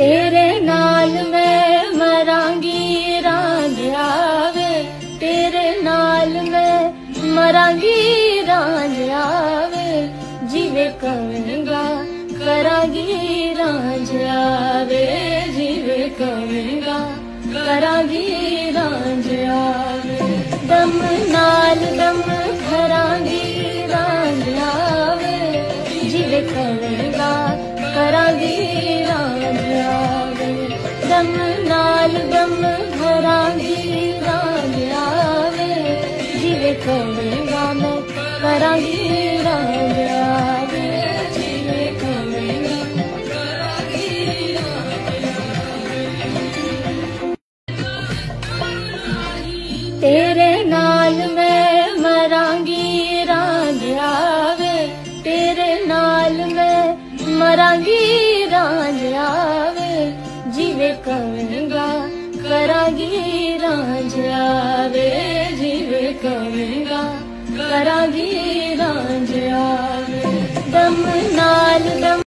तेरे नाल मैं मरांगी रांझा वे, तेरे नाल मैं मरांगी रांझा वे, जीवे कवेंगा करांगी रांझा वे, जीवे कवेंगा करांगी रांझा वे, दम नाल दम भरांगी रांझा वे, जीवे कवेंगा करांगी रांझा वे, दम नाल दम भरांगी रांझा वे, जीवे कवेंगा मैं करांगी रांझा वे, जीवे कवेंगा करांगी रांझा वे। तेरे नाल मैं मरांगी रांझा वे, तेरे नाल मैं मरांगी रांझा वे, जीवे कवेंगा करांगी रांझा वे, जीवे कवेंगा करांगी रांझा वे, दम नाल दम